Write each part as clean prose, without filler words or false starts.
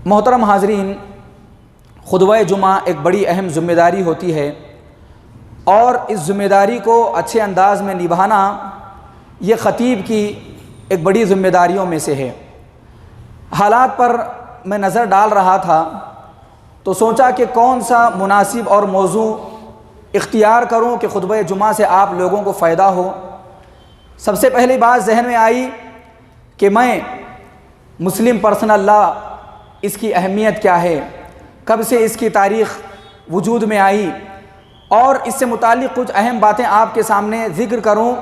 محترم حاضرین، خطبہ جمعہ ایک بڑی اہم ذمہ داری ہوتی ہے اور اس ذمہ داری کو اچھے انداز میں نبھانا یہ خطیب کی ایک بڑی ذمہ داریوں میں سے ہے۔ حالات پر میں نظر ڈال رہا تھا تو سوچا کہ کون سا مناسب اور موضوع اختیار کروں کہ خطبہ جمعہ سے آپ لوگوں کو فائدہ ہو۔ سب سے پہلی بات ذہن میں آئی کہ میں مسلم پرسنل لا، اس کی اہمیت کیا ہے، کب سے اس کی تاریخ وجود میں آئی، اور اس سے متعلق کچھ اہم باتیں آپ کے سامنے ذکر کروں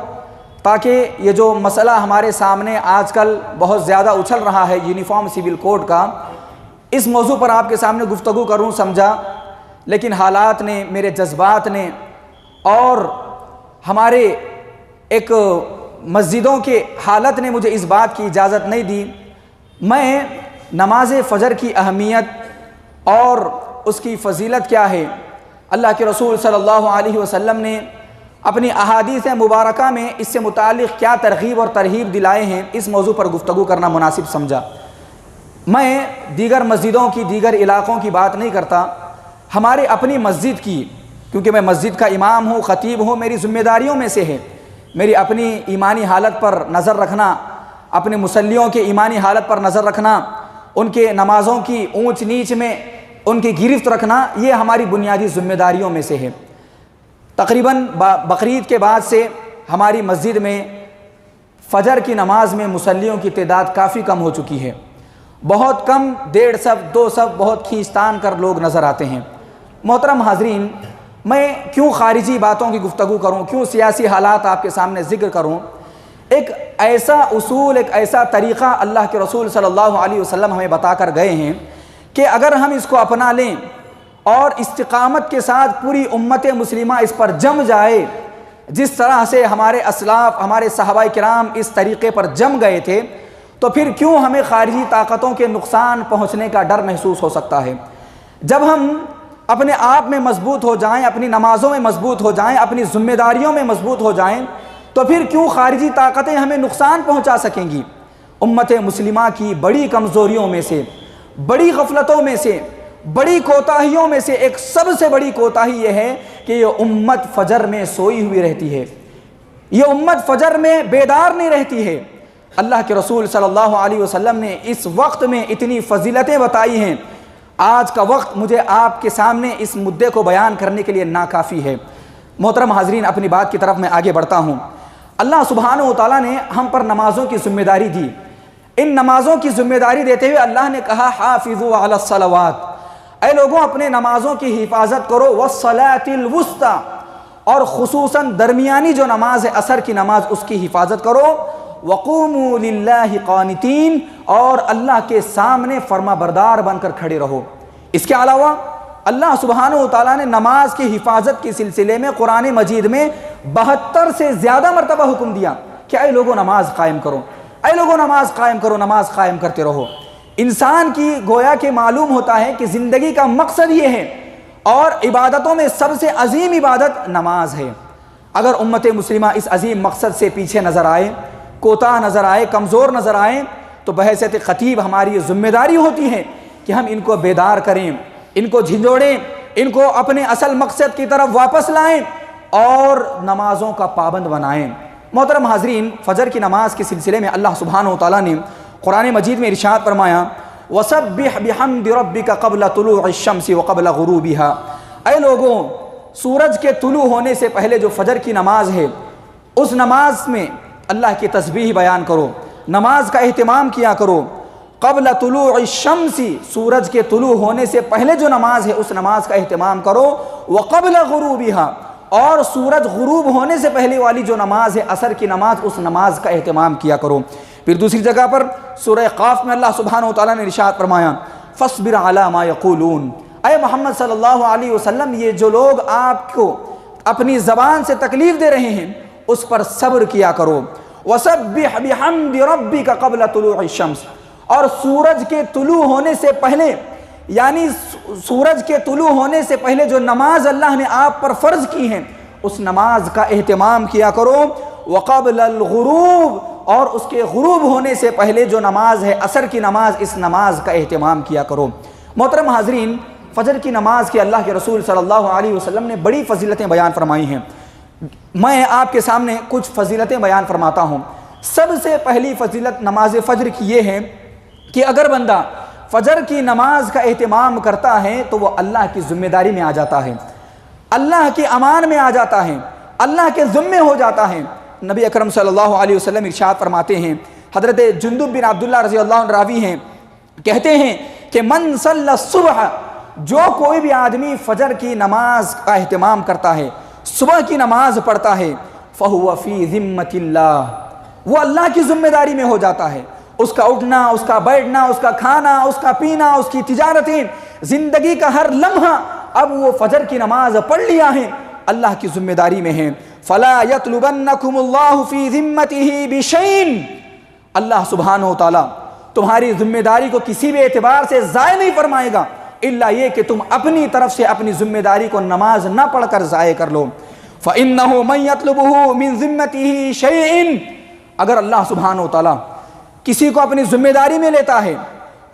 تاکہ یہ جو مسئلہ ہمارے سامنے آج کل بہت زیادہ اچھل رہا ہے یونیفارم سول کوڈ کا، اس موضوع پر آپ کے سامنے گفتگو کروں سمجھا، لیکن حالات نے، میرے جذبات نے اور ہمارے ایک مسجدوں کے حالت نے مجھے اس بات کی اجازت نہیں دی۔ میں نماز فجر کی اہمیت اور اس کی فضیلت کیا ہے، اللہ کے رسول صلی اللہ علیہ وسلم نے اپنی احادیث مبارکہ میں اس سے متعلق کیا ترغیب اور ترہیب دلائے ہیں، اس موضوع پر گفتگو کرنا مناسب سمجھا۔ میں دیگر مسجدوں کی، دیگر علاقوں کی بات نہیں کرتا، ہمارے اپنی مسجد کی، کیونکہ میں مسجد کا امام ہوں، خطیب ہوں، میری ذمہ داریوں میں سے ہے میری اپنی ایمانی حالت پر نظر رکھنا، اپنے مصلیوں کے ایمانی حالت پر نظر رکھنا، ان کے نمازوں کی اونچ نیچ میں ان کی گرفت رکھنا، یہ ہماری بنیادی ذمہ داریوں میں سے ہے۔ تقریباً بقرعید کے بعد سے ہماری مسجد میں فجر کی نماز میں مصلیوں کی تعداد کافی کم ہو چکی ہے، بہت کم، 1.5 صف 2 صف بہت کھینچتان کر لوگ نظر آتے ہیں۔ محترم حاضرین، میں کیوں خارجی باتوں کی گفتگو کروں، کیوں سیاسی حالات آپ کے سامنے ذکر کروں؟ ایک ایسا اصول، ایک ایسا طریقہ اللہ کے رسول صلی اللہ علیہ وسلم ہمیں بتا کر گئے ہیں کہ اگر ہم اس کو اپنا لیں اور استقامت کے ساتھ پوری امت مسلمہ اس پر جم جائے، جس طرح سے ہمارے اسلاف، ہمارے صحابہ کرام اس طریقے پر جم گئے تھے، تو پھر کیوں ہمیں خارجی طاقتوں کے نقصان پہنچنے کا ڈر محسوس ہو سکتا ہے؟ جب ہم اپنے آپ میں مضبوط ہو جائیں، اپنی نمازوں میں مضبوط ہو جائیں، اپنی ذمہ داریوں میں مضبوط ہو جائیں، تو پھر کیوں خارجی طاقتیں ہمیں نقصان پہنچا سکیں گی؟ امت مسلمہ کی بڑی کمزوریوں میں سے، بڑی غفلتوں میں سے، بڑی کوتاہیوں میں سے ایک سب سے بڑی کوتاہی یہ ہے کہ یہ امت فجر میں سوئی ہوئی رہتی ہے، یہ امت فجر میں بیدار نہیں رہتی ہے۔ اللہ کے رسول صلی اللہ علیہ وسلم نے اس وقت میں اتنی فضیلتیں بتائی ہیں، آج کا وقت مجھے آپ کے سامنے اس مدعے کو بیان کرنے کے لیے ناکافی ہے۔ محترم حاضرین، اپنی بات کی طرف میں آگے بڑھتا ہوں۔ اللہ سبحانہ و تعالیٰ نے ہم پر نمازوں کی ذمہ داری دی۔ ان نمازوں کی ذمہ داری دیتے ہوئے اللہ نے کہا حافظوا علی الصلوات، اے لوگوں اپنے نمازوں کی حفاظت کرو، والصلاۃ الوسطی، اور خصوصاً درمیانی جو نماز ہے عصر کی نماز، اس کی حفاظت کرو، وقوموا للہ قانتین، اور اللہ کے سامنے فرما بردار بن کر کھڑے رہو۔ اس کے علاوہ اللہ سبحانہ و تعالیٰ نے نماز کی حفاظت کے سلسلے میں قرآن مجید میں 72 سے زیادہ مرتبہ حکم دیا کہ اے لوگوں نماز قائم کرو، اے لوگوں نماز قائم کرو، نماز قائم کرتے رہو۔ انسان کی گویا کہ معلوم ہوتا ہے کہ زندگی کا مقصد یہ ہے، اور عبادتوں میں سب سے عظیم عبادت نماز ہے۔ اگر امت مسلمہ اس عظیم مقصد سے پیچھے نظر آئے، کوتاہ نظر آئے، کمزور نظر آئے، تو بحیثیت خطیب ہماری ذمہ داری ہوتی ہے کہ ہم ان کو بیدار کریں، ان کو جھنجھوڑیں، ان کو اپنے اصل مقصد کی طرف واپس لائیں اور نمازوں کا پابند بنائیں۔ محترم حاضرین، فجر کی نماز کے سلسلے میں اللہ سبحانہ و تعالیٰ نے قرآن مجید میں ارشاد فرمایا وَسَبِّحْ بِحَمْدِ رَبِّكَ قَبْلَ طُلُوعِ الشَّمْسِ وَقَبْلَ غُرُوبِهَا، اے لوگوں سورج کے طلوع ہونے سے پہلے جو فجر کی نماز ہے، اس نماز میں اللہ کی تسبیح بیان کرو، نماز کا اہتمام کیا کرو۔ قبل طلوع الشمس، سورج کے طلوع ہونے سے پہلے جو نماز ہے اس نماز کا اہتمام کرو، وقبل غروبها، اور سورج غروب ہونے سے پہلے والی جو نماز ہے عصر کی نماز، اس نماز کا اہتمام کیا کرو۔ پھر دوسری جگہ پر سورہ قاف میں اللہ سبحانہ وتعالیٰ نے ارشاد فرمایا فاصبر علی ما یقولون، اے محمد صلی اللہ علیہ وسلم یہ جو لوگ آپ کو اپنی زبان سے تکلیف دے رہے ہیں اس پر صبر کیا کرو۔ وسبح بحمد ربک قبل طلوع الشمس، اور سورج کے طلوع ہونے سے پہلے، یعنی سورج کے طلوع ہونے سے پہلے جو نماز اللہ نے آپ پر فرض کی ہے اس نماز کا اہتمام کیا کرو۔ وقبل الغروب، اور اس کے غروب ہونے سے پہلے جو نماز ہے عصر کی نماز، اس نماز کا اہتمام کیا کرو۔ محترم حاضرین، فجر کی نماز کی اللہ کے رسول صلی اللہ علیہ وسلم نے بڑی فضیلتیں بیان فرمائی ہیں۔ میں آپ کے سامنے کچھ فضیلتیں بیان فرماتا ہوں۔ سب سے پہلی فضیلت نماز فجر کی یہ ہے کہ اگر بندہ فجر کی نماز کا اہتمام کرتا ہے تو وہ اللہ کی ذمہ داری میں آ جاتا ہے، اللہ کی امان میں آ جاتا ہے، اللہ کے ذمے ہو جاتا ہے۔ نبی اکرم صلی اللہ علیہ وسلم ارشاد فرماتے ہیں، حضرت جندب بن عبداللہ رضی اللہ عنہ راوی ہیں، کہتے ہیں کہ من صلی الصبح، جو کوئی بھی آدمی فجر کی نماز کا اہتمام کرتا ہے، صبح کی نماز پڑھتا ہے، فَهُوَ فِي ذِمَّةِ اللَّهِ، وہ اللہ کی ذمہ داری میں ہو جاتا ہے۔ اس کا اٹھنا، اس کا بیٹھنا، اس کا کھانا، اس کا پینا، اس کی تجارتیں، زندگی کا ہر لمحہ اب وہ فجر کی نماز پڑھ لیا ہے، اللہ کی ذمہ داری میں ہے۔ فَلَا يَطْلُبَنَّكُمُ اللَّهُ فِي ذِمَّتِهِ بِشَيْءٍ، اللہ سبحانہ و تعالیٰ تمہاری ذمہ داری کو کسی بھی اعتبار سے ضائع نہیں فرمائے گا، الا یہ کہ تم اپنی طرف سے اپنی ذمہ داری کو نماز نہ پڑھ کر ضائع کر لو۔ فَإِنَّهُ مَن يَطْلُبُهُ مِن ذِمَّتِهِ شَيْءٍ، اگر اللہ سبحانہ و تعالیٰ کسی کو اپنی ذمہ داری میں لیتا ہے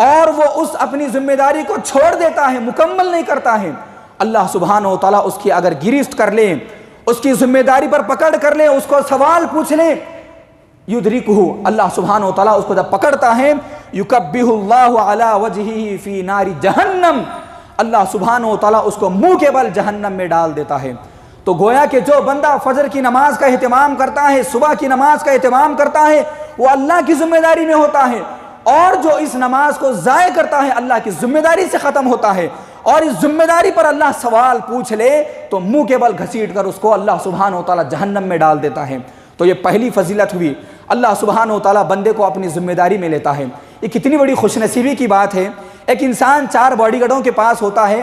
اور وہ اس اپنی ذمہ داری کو چھوڑ دیتا ہے، مکمل نہیں کرتا ہے، اللہ سبحانہ و تعالیٰ اس کی اگر گرفت کر لے، اس کی ذمہ داری پر پکڑ کر لے، اس کو سوال پوچھ لے، یدرکہ، اللہ سبحانہ و تعالیٰ اس کو جب پکڑتا ہے، یکبہ اللہ علی وجہہ فی نار جہنم، اللہ سبحانہ و تعالیٰ اس کو منہ کے بل جہنم میں ڈال دیتا ہے۔ تو گویا کہ جو بندہ فجر کی نماز کا اہتمام کرتا ہے، صبح کی نماز کا اہتمام کرتا ہے، وہ اللہ کی ذمہ داری میں ہوتا ہے، اور جو اس نماز کو ضائع کرتا ہے اللہ کی ذمہ داری سے ختم ہوتا ہے، اور اس ذمہ داری پر اللہ سوال پوچھ لے تو منہ کے بل گھسیٹ کر اس کو اللہ سبحانہ و تعالیٰ جہنم میں ڈال دیتا ہے۔ تو یہ پہلی فضیلت ہوئی، اللہ سبحانہ و تعالیٰ بندے کو اپنی ذمہ داری میں لیتا ہے۔ یہ کتنی بڑی خوش نصیبی کی بات ہے، ایک انسان 4 باڈی گارڈوں کے پاس ہوتا ہے،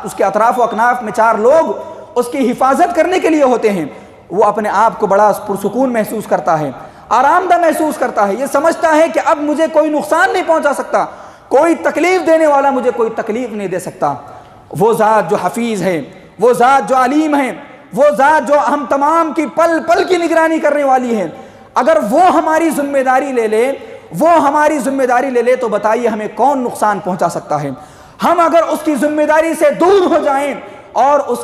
اس کے اطراف و اکناف میں 4 لوگ اس کی حفاظت کرنے کے لیے ہوتے ہیں، وہ اپنے آپ کو بڑا پرسکون محسوس کرتا ہے، آرام دہ محسوس کرتا ہے، یہ سمجھتا ہے کہ اب مجھے کوئی نقصان نہیں پہنچا سکتا، کوئی تکلیف دینے والا مجھے کوئی تکلیف نہیں دے سکتا۔ وہ ذات جو حفیظ ہے، وہ ذات جو علیم ہے، وہ ذات جو ہم تمام کی پل پل کی نگرانی کرنے والی ہے، اگر وہ ہماری ذمہ داری لے لے، وہ ہماری ذمہ داری لے لے تو بتائیے ہمیں کون نقصان پہنچا سکتا ہے؟ ہم اگر اس کی ذمہ داری سے دور ہو جائیں اور اس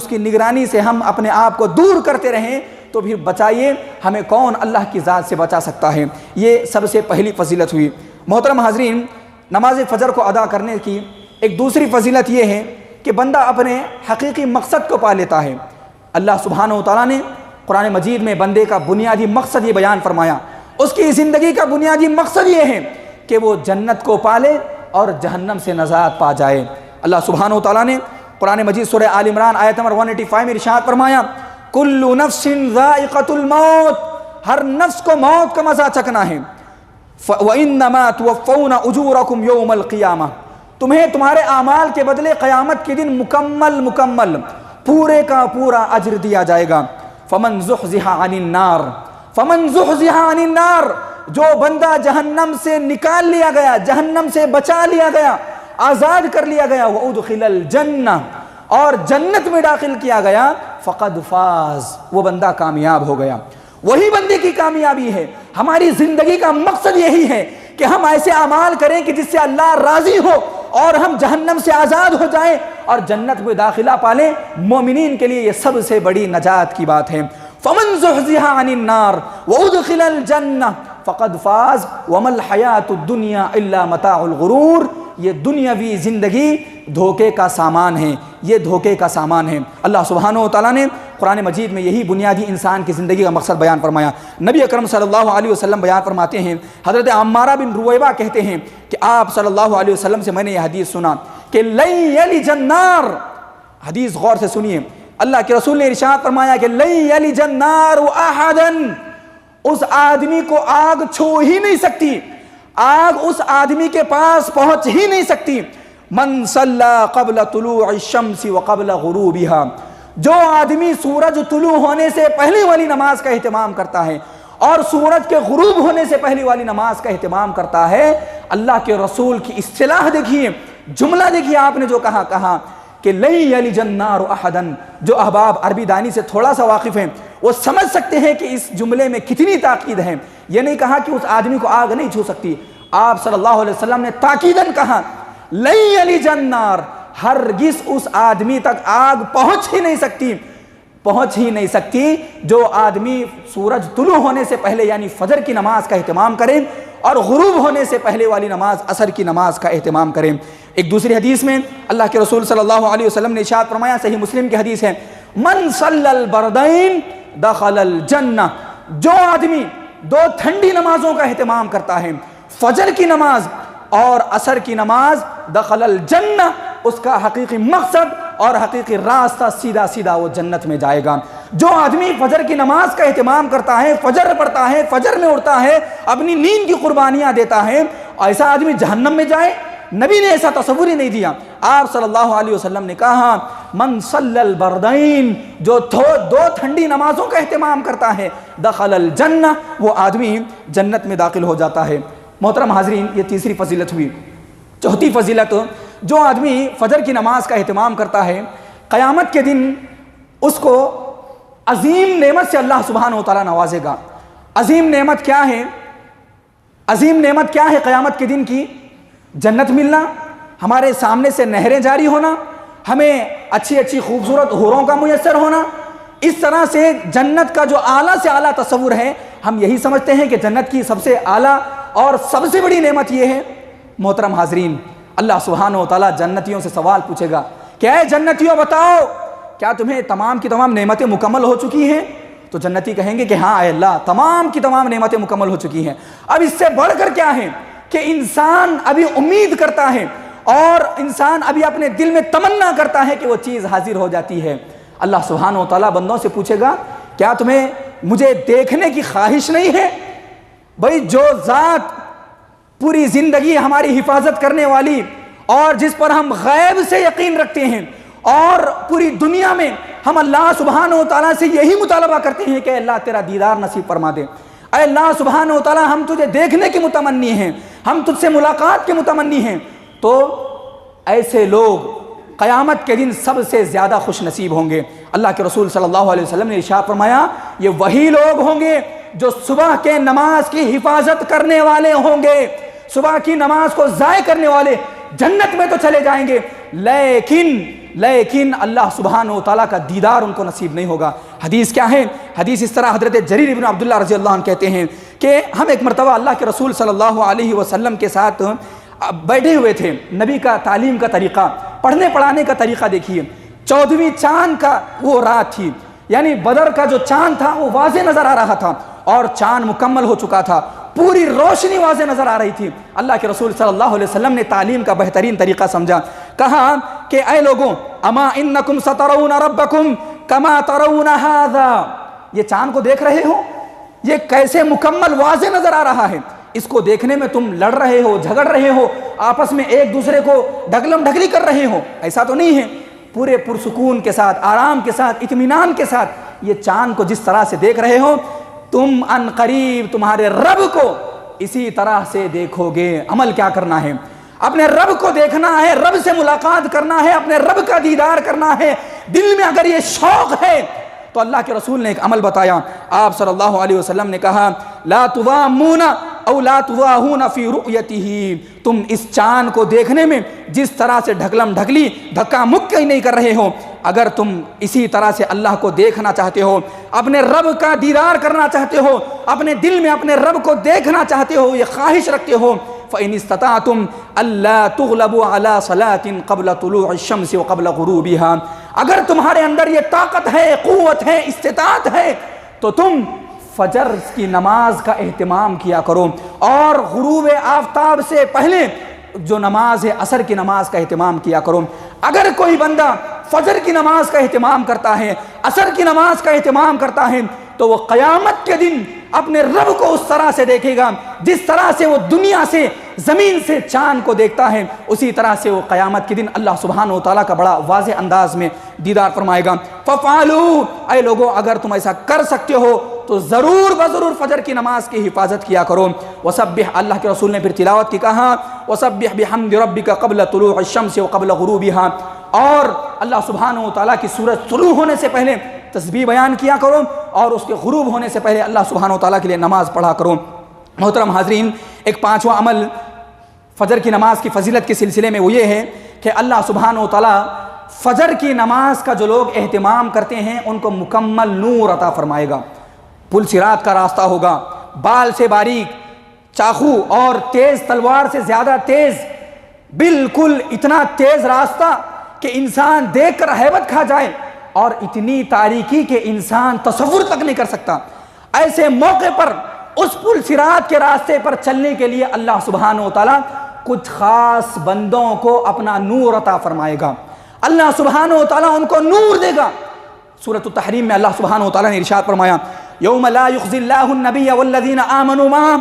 کی نگرانی سے ہم اپنے آپ کو دور کرتے رہیں تو پھر بچائیے ہمیں کون اللہ کی ذات سے بچا سکتا ہے؟ یہ سب سے پہلی فضیلت ہوئی۔ محترم حاضرین، نماز فجر کو ادا کرنے کی ایک دوسری فضیلت یہ ہے کہ بندہ اپنے حقیقی مقصد کو پا لیتا ہے۔ اللہ سبحانہ و تعالیٰ نے قرآن مجید میں بندے کا بنیادی مقصد یہ بیان فرمایا، اس کی زندگی کا بنیادی مقصد یہ ہے کہ وہ جنت کو پالے اور جہنم سے نجات پا جائے۔ اللہ سبحانہ و تعالیٰ نے قرآن مجید سورہ آل عمران آیت نمبر 185 میں ارشاد فرمایا، کل نفس ذائقۃ الموت، ہر نفس کو موت کا مزہ چکھنا ہے، وَإِنَّمَا تُوَفَّوْنَ أُجُورَكُمْ يَوْمَ الْقِيَامَةِ، تمہیں تمہارے اعمال کے بدلے قیامت کے دن مکمل پورے کا پورا اجر دیا جائے گا۔ فَمَنْ زُحْزِحَ عَنِ النَّارِ، فَمَنْ زُحْزِحَ عَنِ النَّارِ، جو بندہ جہنم سے نکال لیا گیا، جہنم سے بچا لیا گیا، آزاد کر لیا گیا، وَأُدْخِلَ الْجَنَّةِ، اور جنت میں داخل کیا گیا، فَقَدْ فَاز، وہ بندہ کامیاب ہو گیا۔ وہی بندے کی کامیابی ہے۔ ہماری زندگی کا مقصد یہی ہے کہ ہم ایسے اعمال کریں کہ جس سے اللہ راضی ہو اور ہم جہنم سے آزاد ہو جائیں اور جنت میں داخلہ پالیں۔ مومنین کے لیے یہ سب سے بڑی نجات کی بات ہے۔ فَمَنْ زُحْزِحَ عَنِ النَّارِ وَأُدْخِلَ الْجَنَّةِ فَقَدْ فَاز وَمَا الْحَيَاةُ الدُّنْيَا إِلَّا مَتَاعُ الْغُرُورِ، یہ دنیاوی زندگی دھوکے کا سامان ہے، یہ دھوکے کا سامان ہے۔ اللہ سبحانہ و تعالیٰ نے قرآن مجید میں یہی بنیادی انسان کی زندگی کا مقصد بیان فرمایا۔ نبی اکرم صلی اللہ علیہ وسلم بیان فرماتے ہیں، حضرت عمارہ بن رویبہ کہتے ہیں کہ آپ صلی اللہ علیہ وسلم سے میں نے یہ حدیث سنا کہ لن یلج النار، حدیث غور سے سنیے، اللہ کے رسول نے ارشاد فرمایا کہ لن یلج النار احدا، اس آدمی کو آگ چھو ہی نہیں سکتی، آگ اس آدمی کے پاس پہنچ ہی نہیں سکتی، من صلی قبل طلوع الشمس وقبل غروبها، جو آدمی سورج طلوع ہونے سے پہلی والی نماز کا اہتمام کرتا ہے اور سورج کے غروب ہونے سے پہلی والی نماز کا اہتمام کرتا ہے، اللہ کے رسول کی اصطلاح دیکھیے، جملہ دیکھیے آپ نے جو کہا کہ لن یلج النار احدا، جو احباب عربی دانی سے تھوڑا سا واقف ہیں وہ سمجھ سکتے ہیں کہ اس جملے میں کتنی تاکید ہے۔ یہ نہیں کہا کہ اس آدمی کو آگ نہیں چھو سکتی، آپ صلی اللہ علیہ وسلم نے تاکیداً کہا لن یلج النار، ہرگز اس آدمی تک آگ پہنچ ہی نہیں سکتی جو آدمی سورج طلوع ہونے سے پہلے یعنی فجر کی نماز کا اہتمام کریں اور غروب ہونے سے پہلے والی نماز عصر کی نماز کا اہتمام کریں۔ ایک دوسری حدیث میں اللہ کے رسول صلی اللہ علیہ وسلم نے ارشاد فرمایا، صحیح مسلم کی حدیث ہے، من صلی البردین دخل الجنہ، جو آدمی دو ٹھنڈی نمازوں کا اہتمام کرتا ہے، فجر کی نماز اور عصر کی نماز، دخل الجنہ، اس کا حقیقی مقصد اور حقیقی راستہ سیدھا وہ جنت میں جائے گا۔ جو آدمی فجر کی نماز کا اہتمام کرتا ہے، فجر پڑھتا ہے، فجر میں اٹھتا ہے، اپنی نیند کی قربانیاں دیتا ہے، ایسا آدمی جہنم میں جائے؟ نبی نے ایسا تصور ہی نہیں دیا۔ آپ صلی اللہ علیہ وسلم نے کہا من صلی البردین، جو دو ٹھنڈی نمازوں کا اہتمام کرتا ہے، دخل الجنہ، وہ آدمی جنت میں داخل ہو جاتا ہے۔ محترم حاضرین، یہ تیسری فضیلت ہوئی۔ چوتھی فضیلت، جو آدمی فجر کی نماز کا اہتمام کرتا ہے، قیامت کے دن اس کو عظیم نعمت سے اللہ سبحانہ و تعالیٰ نوازے گا۔ عظیم نعمت کیا ہے؟ عظیم نعمت کیا ہے قیامت کے دن کی؟ جنت ملنا، ہمارے سامنے سے نہریں جاری ہونا، ہمیں اچھی خوبصورت حوروں کا میسر ہونا۔ اس طرح سے جنت کا جو اعلیٰ سے اعلیٰ تصور ہے، ہم یہی سمجھتے ہیں کہ جنت کی سب سے اعلیٰ اور سب سے بڑی نعمت یہ ہے۔ محترم حاضرین، اللہ سبحانہ و تعالیٰ جنتیوں سے سوال پوچھے گا کہ اے جنتیوں بتاؤ، کیا تمہیں تمام کی تمام نعمتیں مکمل ہو چکی ہیں؟ تو جنتی کہیں گے کہ ہاں اے اللہ، تمام کی تمام نعمتیں مکمل ہو چکی ہیں۔ اب اس سے بڑھ کر کیا ہے کہ انسان ابھی امید کرتا ہے اور انسان ابھی اپنے دل میں تمنا کرتا ہے کہ وہ چیز حاضر ہو جاتی ہے۔ اللہ سبحانہ و تعالیٰ بندوں سے پوچھے گا کیا تمہیں مجھے دیکھنے کی خواہش نہیں ہے؟ بھئی جو ذات پوری زندگی ہماری حفاظت کرنے والی اور جس پر ہم غیب سے یقین رکھتے ہیں اور پوری دنیا میں ہم اللہ سبحانہ و تعالیٰ سے یہی مطالبہ کرتے ہیں کہ اللہ تیرا دیدار نصیب فرما دے، اے اللہ سبحانہ و تعالیٰ ہم تجھے دیکھنے کے متمنی ہیں، ہم تجھ سے ملاقات کے متمنی ہیں، تو ایسے لوگ قیامت کے دن سب سے زیادہ خوش نصیب ہوں گے۔ اللہ کے رسول صلی اللہ علیہ وسلم نے ارشاد فرمایا یہ وہی لوگ ہوں گے جو صبح کے نماز کی حفاظت کرنے والے ہوں گے، صبح کی نماز کو ضائع کرنے والے جنت میں تو چلے جائیں گے، لیکن اللہ سبحانہ و تعالیٰ کا دیدار ان کو نصیب نہیں ہوگا۔ حدیث کیا ہے؟ حدیث اس طرح حضرت جریر ابن عبداللہ رضی اللہ عنہ کہتے ہیں کہ ہم ایک مرتبہ اللہ کے رسول صلی اللہ علیہ وسلم کے ساتھ بیٹھے ہوئے تھے۔ نبی کا تعلیم کا طریقہ، پڑھنے پڑھانے کا طریقہ دیکھیے۔ 14ویں چاند کا وہ رات تھی، یعنی بدر کا جو چاند تھا وہ واضح نظر آ رہا تھا اور چاند مکمل ہو چکا تھا، پوری روشنی واضح نظر آ رہی تھی۔ اللہ کے رسول صلی اللہ علیہ وسلم نے تعلیم کا بہترین طریقہ سمجھا، کہا کہ اے لوگوں اما انکم سترون ربکم کما ترون ھذا، یہ چاند کو دیکھ رہے ہو، یہ کیسے مکمل واضح نظر آ رہا ہے، اس کو دیکھنے میں تم لڑ رہے ہو، جھگڑ رہے ہو، آپس میں ایک دوسرے کو ڈھکلم ڈھکلی کر رہے ہو، ایسا تو نہیں ہے۔ پورے پرسکون کے ساتھ، آرام کے ساتھ، اطمینان کے ساتھ یہ چاند کو جس طرح سے دیکھ رہے ہو، تم ان قریب تمہارے رب کو اسی طرح سے دیکھو گے۔ عمل کیا کرنا ہے؟ اپنے رب کو دیکھنا ہے، رب سے ملاقات کرنا ہے، اپنے رب کا دیدار کرنا ہے۔ دل میں اگر یہ شوق ہے تو اللہ کے رسول نے ایک عمل بتایا، آپ صلی اللہ علیہ وسلم نے کہا لا تضامون او لا تضاہون فی رؤیتہ، تم اس چاند کو دیکھنے میں جس طرح سے ڈھکلم ڈھکلی، دھکا مکی نہیں کر رہے ہو، اگر تم اسی طرح سے اللہ کو دیکھنا چاہتے ہو، اپنے رب کا دیدار کرنا چاہتے ہو، اپنے دل میں اپنے رب کو دیکھنا چاہتے ہو، یہ خواہش رکھتے ہو، فَإِنِ اسْتَطَعْتُمْ أَلَّا تُغْلَبُوا عَلَى صَلَاةٍ قَبْلَ طُلُوعِ الشَّمْسِ وَقَبْلَ غُرُوبِهَا، اگر تمہارے اندر یہ طاقت ہے، قوت ہے، استطاعت ہے، تو تم فجر کی نماز کا اہتمام کیا کرو اور غروب آفتاب سے پہلے جو نماز ہے عصر کی نماز کا اہتمام کیا کرو۔ اگر کوئی بندہ فجر کی نماز کا اہتمام کرتا ہے، عصر کی نماز کا اہتمام کرتا ہے، تو وہ قیامت کے دن اپنے رب کو اس طرح سے دیکھے گا جس طرح سے وہ دنیا سے، زمین سے چاند کو دیکھتا ہے، اسی طرح سے وہ قیامت کے دن اللہ سبحانہ و تعالیٰ کا بڑا واضح انداز میں دیدار فرمائے گا۔ فَفْعَلُوا، اے لوگوں اگر تم ایسا کر سکتے ہو تو ضرور بضرور فجر کی نماز کی حفاظت کیا کرو۔ وَسَبِّحْ، اللہ کے رسول نے پھر تلاوت کی کہا وَسَبِّحْ بِحَمْدِ رَبِّكَ قَبْلَ طُلُوعِ الشَّمْسِ وَقَبْلَ غُرُوبِهَا، اور اللہ سبحانہ و تعالیٰ کی سورج طلوع ہونے سے پہلے تسبیح بیان کیا کرو اور اس کے غروب ہونے سے پہلے اللہ سبحانہ و تعالیٰ کے لیے نماز پڑھا کرو۔ محترم حاضرین، ایک پانچواں عمل فجر کی نماز کی فضیلت کے سلسلے میں وہ یہ ہے کہ اللہ سبحانہ و تعالیٰ فجر کی نماز کا جو لوگ اہتمام کرتے ہیں ان کو مکمل نور عطا فرمائے گا۔ پل صراط کا راستہ ہوگا، بال سے باریک چاقو اور تیز تلوار سے زیادہ تیز، بالکل اتنا تیز راستہ کہ انسان دیکھ کر ہیبت کھا جائے، اور اتنی تاریکی کہ انسان تصور تک نہیں کر سکتا۔ ایسے موقع پر اس پل صراط کے راستے پر چلنے کے لیے اللہ سبحانہ و تعالیٰ کچھ خاص بندوں کو اپنا نور عطا فرمائے گا۔ اللہ سبحانہ و تعالیٰ ان کو نور دے گا۔ سورۃ التحریم میں اللہ سبحانہ و تعالیٰ نے ارشاد فرمایا، یوم لا یخزی اللہ النبی والذین آمنوا معہ،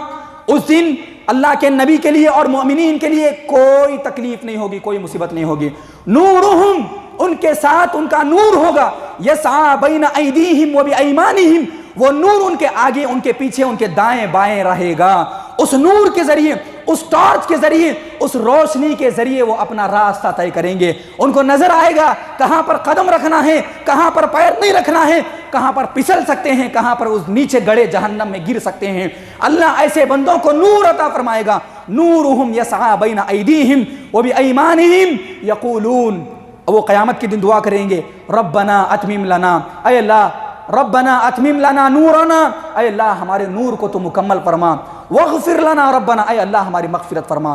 اس دن اللہ کے نبی کے لیے اور مومنین کے لیے کوئی تکلیف نہیں ہوگی، کوئی مصیبت نہیں ہوگی۔ نورہم، ان کے ساتھ ان کا نور ہوگا، یسعی بین ایدیہم وبایمانہم، وہ نور ان کے آگے، ان کے پیچھے، ان کے دائیں بائیں رہے گا۔ اس نور کے ذریعے، اس ٹارچ کے ذریعے، اس روشنی کے ذریعے وہ اپنا راستہ طے کریں گے۔ ان کو نظر آئے گا کہاں پر قدم رکھنا ہے، کہاں پر پیر نہیں رکھنا ہے، کہاں پر پھسل سکتے ہیں، کہاں پر اس نیچے گڑے جہنم میں گر سکتے ہیں۔ اللہ ایسے بندوں کو نور عطا فرمائے گا۔ نورہم یسعی بین ایدیہم وبایمانہم یقولون، وہ قیامت کے دن دعا کریں گے، ربنا اتمم لنا، اے اللہ ربنا اتمم لنا نورنا، اے اللہ ہمارے نور کو تو مکمل فرما، واغفر لنا ربنا، اے اللہ ہماری مغفرت فرما۔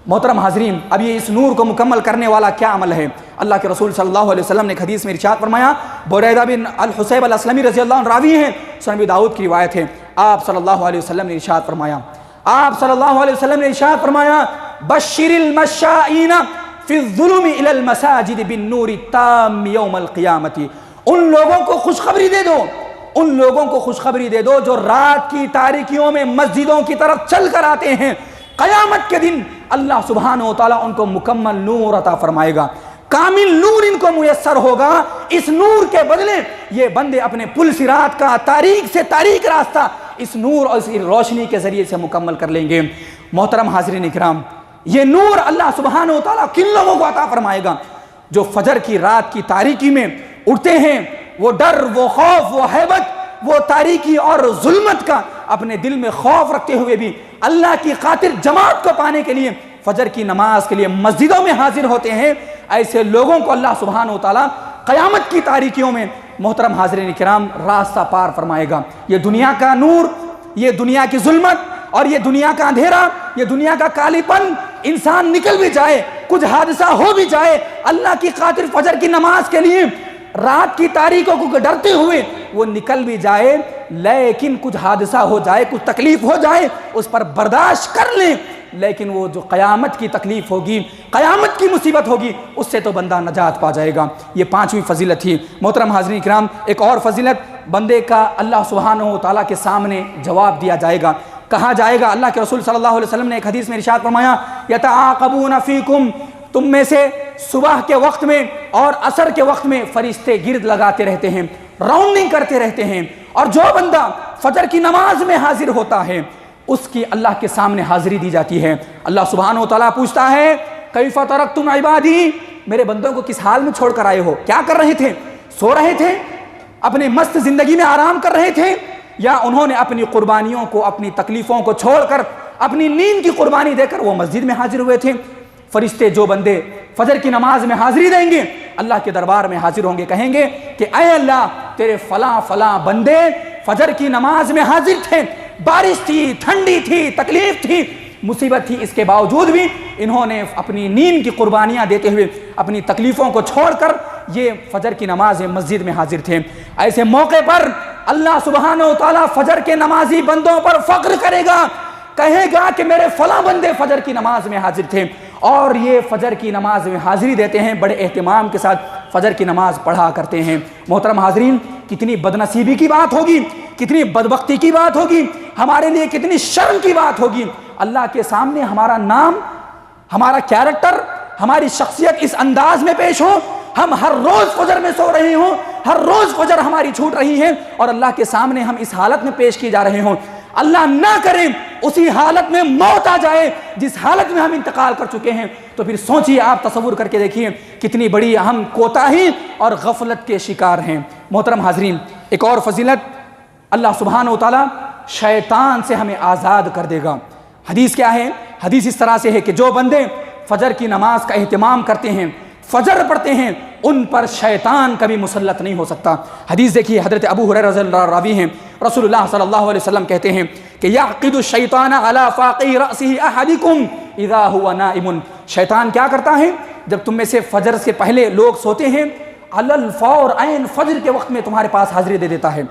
محترم حاضرین، اب یہ اس نور کو مکمل کرنے والا کیا عمل ہے؟ اللہ کے رسول صلی اللہ علیہ وسلم نے ایک حدیث میں ارشاد فرمایا، بریدہ بن الحصیب الاسلمی رضی اللہ عنہ راوی ہیں، سنن ابی داؤد کی روایت ہے، آپ صلی اللہ علیہ وسلم نے ارشاد فرمایا، آپ صلی اللہ علیہ وسلم نے ارشاد فرمایا، بشر المشائین فی الظلم الی المساجد بالنور التام یوم القیامت، ان لوگوں کو خوشخبری دے دو، ان لوگوں کو خوشخبری دے دو جو رات کی تاریکیوں میں مسجدوں کی طرف چل کر آتے ہیں، قیامت کے دن اللہ سبحانہ و تعالیٰ ان کو مکمل نور عطا فرمائے گا، کامل نور ان کو میسر ہوگا۔ اس نور کے بدلے یہ بندے اپنے پل صراط کا تاریک سے تاریک راستہ اس نور اور اس روشنی کے ذریعے سے مکمل کر لیں گے۔ محترم حاضرین اکرام، یہ نور اللہ سبحانہ و تعالیٰ کن لوگوں کو عطا فرمائے گا؟ جو فجر کی رات کی تاریکی میں اٹھتے ہیں، وہ ڈر، وہ خوف، وہ ہیبت، وہ تاریکی اور ظلمت کا اپنے دل میں خوف رکھتے ہوئے بھی اللہ کی خاطر جماعت کو پانے کے لیے فجر کی نماز کے لیے مسجدوں میں حاضر ہوتے ہیں، ایسے لوگوں کو اللہ سبحانہ و تعالیٰ قیامت کی تاریکیوں میں محترم حاضرین کرام راستہ پار فرمائے گا۔ یہ دنیا کا نور، یہ دنیا کی ظلمت اور یہ دنیا کا اندھیرا، یہ دنیا کا کالی پن انسان نکل بھی جائے، کچھ حادثہ ہو بھی جائے، اللہ کی خاطر فجر کی نماز کے لیے رات کی تاریکوں کو ڈرتے ہوئے وہ نکل بھی جائے، لیکن کچھ حادثہ ہو جائے، کچھ تکلیف ہو جائے، اس پر برداشت کر لیں، لیکن وہ جو قیامت کی تکلیف ہوگی، قیامت کی مصیبت ہوگی، اس سے تو بندہ نجات پا جائے گا۔ یہ پانچویں فضیلت تھی۔ محترم حاضرین کرام، ایک اور فضیلت، بندے کا اللہ سبحانہ و تعالیٰ کے سامنے جواب دیا جائے گا، کہا جائے گا۔ اللہ کے رسول صلی اللہ علیہ وسلم نے ایک حدیث میں ارشاد فرمایا، یتعاقبون فیکم، تم میں سے صبح کے وقت میں اور عصر کے وقت میں فرشتے گرد لگاتے رہتے ہیں، راؤنڈنگ کرتے رہتے ہیں، اور جو بندہ فجر کی نماز میں حاضر ہوتا ہے اس کی اللہ کے سامنے حاضری دی جاتی ہے۔ اللہ سبحانہ و تعالیٰ پوچھتا ہے، کیف ترکتم عبادی، میرے بندوں کو کس حال میں چھوڑ کر آئے ہو؟ کیا کر رہے تھے؟ سو رہے تھے؟ اپنے مست زندگی میں آرام کر رہے تھے؟ یا انہوں نے اپنی قربانیوں کو، اپنی تکلیفوں کو چھوڑ کر اپنی نیند کی قربانی دے کر وہ مسجد میں حاضر ہوئے تھے؟ فرشتے جو بندے فجر کی نماز میں حاضری دیں گے، اللہ کے دربار میں حاضر ہوں گے، کہیں گے کہ اے اللہ، تیرے فلاں فلاں بندے فجر کی نماز میں حاضر تھے، بارش تھی، ٹھنڈی تھی، تکلیف تھی، مصیبت تھی، اس کے باوجود بھی انہوں نے اپنی نیند کی قربانیاں دیتے ہوئے اپنی تکلیفوں کو چھوڑ کر یہ فجر کی نماز مسجد میں حاضر تھے۔ ایسے موقع پر اللہ سبحانہ و تعالیٰ فجر کے نمازی بندوں پر فخر کرے گا، کہے گا کہ میرے فلاں بندے فجر کی نماز میں حاضر تھے، اور یہ فجر کی نماز میں حاضری دیتے ہیں، بڑے اہتمام کے ساتھ فجر کی نماز پڑھا کرتے ہیں۔ محترم حاضرین، کتنی بدنصیبی کی بات ہوگی، کتنی بدبختی کی بات ہوگی، ہمارے لیے کتنی شرم کی بات ہوگی، اللہ کے سامنے ہمارا نام، ہمارا کیریکٹر، ہماری شخصیت اس انداز میں پیش ہو، ہم ہر روز فجر میں سو رہے ہوں، ہر روز فجر ہماری چھوٹ رہی ہے، اور اللہ کے سامنے ہم اس حالت میں پیش کیے جا رہے ہوں۔ اللہ نہ کرے اسی حالت میں موت آ جائے جس حالت میں ہم انتقال کر چکے ہیں، تو پھر سوچیے، آپ تصور کر کے دیکھیے کتنی بڑی ہم کوتاہی اور غفلت کے شکار ہیں۔ محترم حاضرین، ایک اور فضیلت، اللہ سبحانہ و تعالیٰ شیطان سے ہمیں آزاد کر دے گا۔ حدیث کیا ہے؟ حدیث اس طرح سے ہے کہ جو بندے فجر کی نماز کا اہتمام کرتے ہیں، فجر پڑھتے ہیں، ان پر شیطان کبھی مسلط نہیں ہو سکتا۔ حدیث دیکھیے، حضرت ابو ہریرہ رضی اللہ عنہ راوی ہیں، رسول اللہ صلی اللہ علیہ وسلم کہتے ہیں کہ یعقد الشیطان علی فاقی رأسہ احدکم اذا هو نائم۔ شیطان کیا کرتا ہے؟ جب تم میں سے فجر سے پہلے لوگ سوتے ہیں، علی الفور، عین فجر کے وقت میں تمہارے پاس حاضری دے دیتا ہے۔